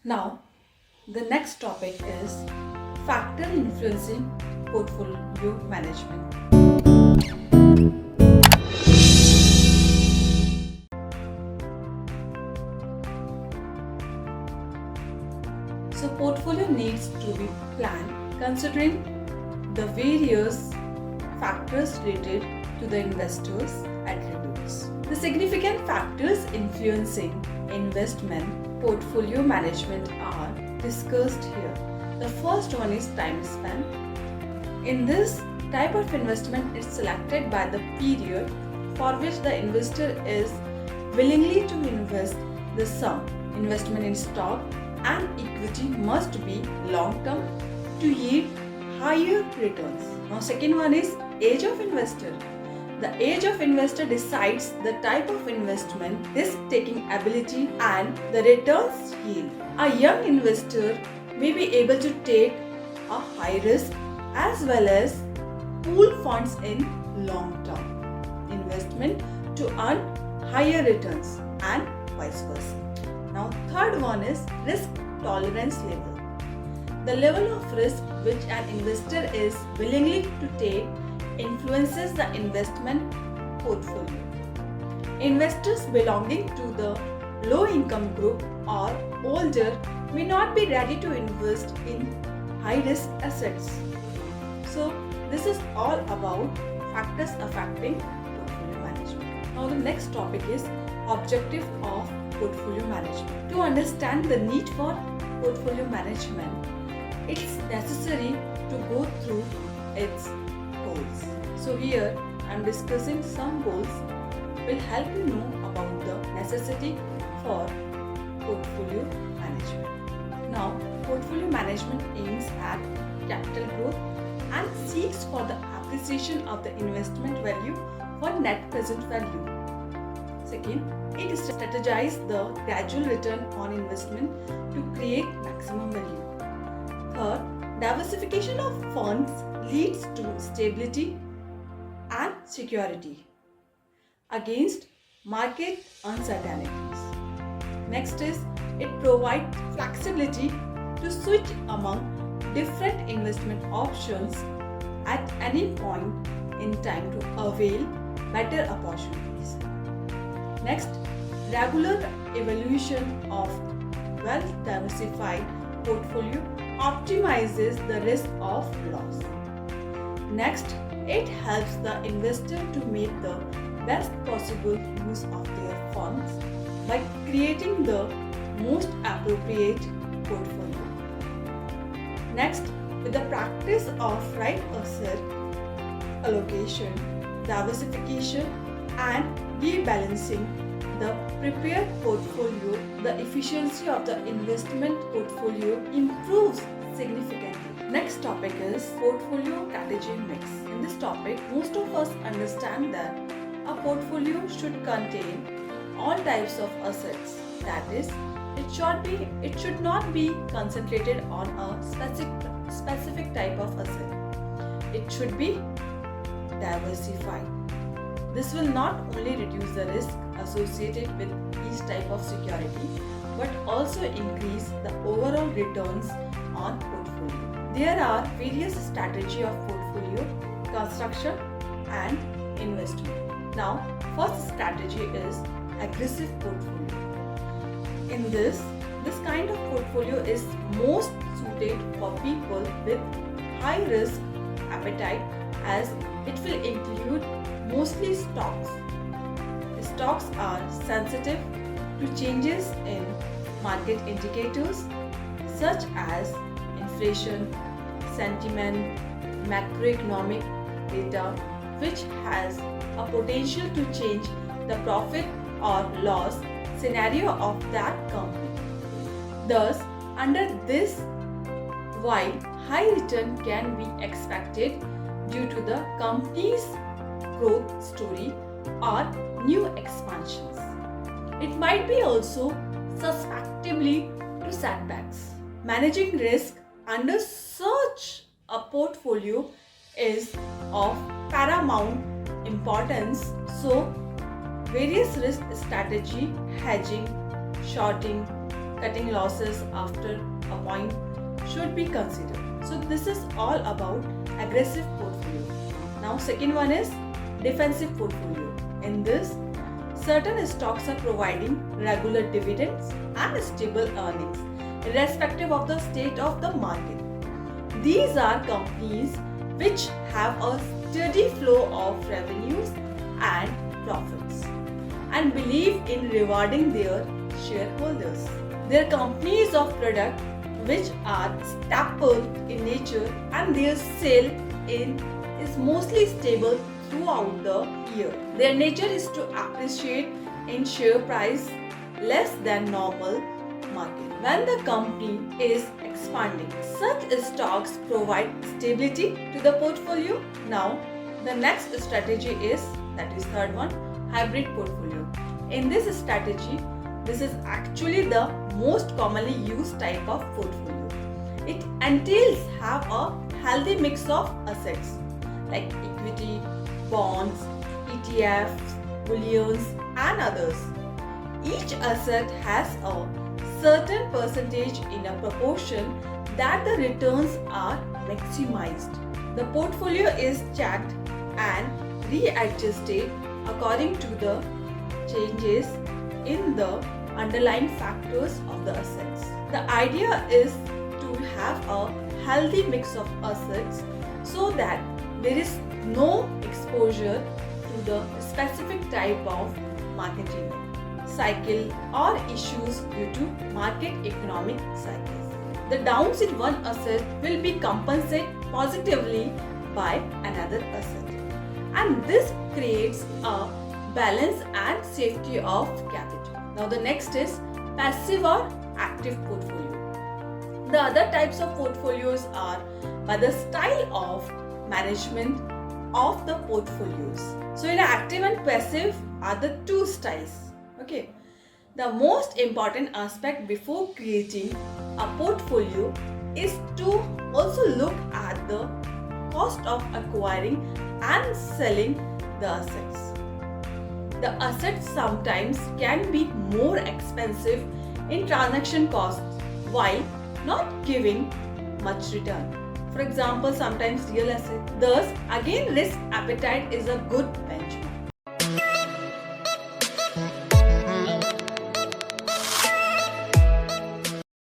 Now, the next topic is factor influencing portfolio management. So, portfolio needs to be planned considering the various factors related to the investor's attributes. The significant factors influencing investment portfolio management are discussed here. The first one is time span. In this type of investment is selected by the period for which the investor is willingly to invest the sum. Investment in stock and equity must be long term to yield higher returns. Now second one is age of investor. The age of investor decides the type of investment, risk taking ability and the returns yield. A young investor may be able to take a high risk as well as pool funds in long term investment to earn higher returns and vice versa. Now third one is risk tolerance level. The level of risk which an investor is willingly to take influences the investment portfolio. Investors belonging to the low income group or older may not be ready to invest in high risk assets. So this is all about factors affecting portfolio management. Now the next topic is objective of portfolio management. To understand the need for portfolio management, it's necessary to go through its goals. So here I am discussing some goals will help you know about the necessity for portfolio management. Now, portfolio management aims at capital growth and seeks for the appreciation of the investment value for net present value. Second, it strategizes the gradual return on investment to create maximum value. Third, diversification of funds leads to stability and security against market uncertainties. Next is it provides flexibility to switch among different investment options at any point in time to avail better opportunities. Next, regular evaluation of well-diversified portfolio optimizes the risk of loss. Next, it helps the investor to make the best possible use of their funds by creating the most appropriate portfolio. Next, with the practice of right asset allocation, diversification, and rebalancing the prepared portfolio, the efficiency of the investment portfolio improves significantly. Next topic is portfolio strategy mix. In this topic, most of us understand that a portfolio should contain all types of assets. That is, it should not be concentrated on a specific type of asset. It should be diversified. This will not only reduce the risk associated with each type of security, but also increase the overall returns on portfolio. There are various strategies of portfolio construction and investment. Now, first strategy is aggressive portfolio. In this kind of portfolio is most suited for people with high risk appetite as it will include mostly stocks. Stocks are sensitive to changes in market indicators such as inflation, sentiment, macroeconomic data, which has a potential to change the profit or loss scenario of that company. Thus, under this, while high return can be expected due to the company's growth story or new expansions, it might be also susceptible to setbacks. Managing risk under such a portfolio is of paramount importance, so various risk strategy, hedging, shorting, cutting losses after a point should be considered. So this is all about aggressive portfolio. Now second one is defensive portfolio. In this, certain stocks are providing regular dividends and stable earnings irrespective of the state of the market. These are companies which have a steady flow of revenues and profits and believe in rewarding their shareholders. Their companies of product which are staple in nature and their sale in is mostly stable throughout the year. Their nature is to appreciate in share price less than normal market. When the company is expanding, such stocks provide stability to the portfolio. Now, the next strategy is, that is third one, hybrid portfolio. In this strategy, this is actually the most commonly used type of portfolio. It entails have a healthy mix of assets like equity, bonds, ETFs, bullions and others. Each asset has a certain percentage in a proportion that the returns are maximized. The portfolio is checked and readjusted according to the changes in the underlying factors of the assets. The idea is to have a healthy mix of assets so that there is no exposure to the specific type of market event, cycle or issues due to market economic cycles. The downs in one asset will be compensated positively by another asset, and this creates a balance and safety of capital. Now the next is passive or active portfolio. The other types of portfolios are by the style of management of the portfolios. So in active and passive are the two styles. Okay. The most important aspect before creating a portfolio is to also look at the cost of acquiring and selling the assets. The assets sometimes can be more expensive in transaction costs while not giving much return. For example, sometimes real estate. Thus, again, risk appetite is a good balance.